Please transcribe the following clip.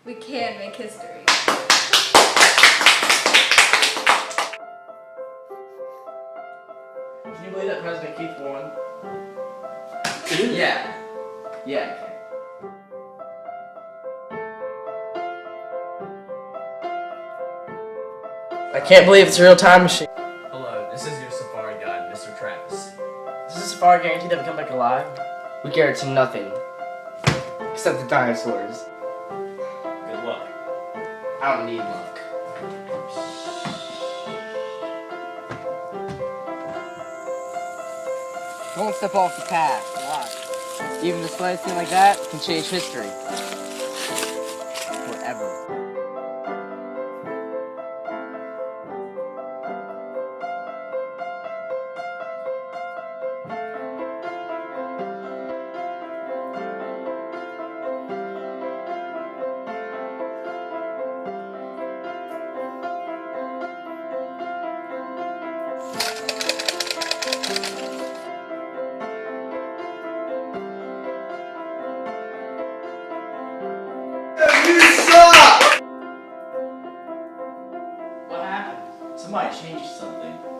We can make history. Can you believe that President Keith won? Yeah. Yeah. I can't believe it's a real time machine. Hello, this is your Safari guide, Mr. Travis. Does the Safari guarantee that we come back alive? We guarantee nothing. Except the dinosaurs. Good luck. I don't need luck. Don't step off the path. Watch. Even the slightest thing like that can change history. Forever. What happened? Somebody changed something.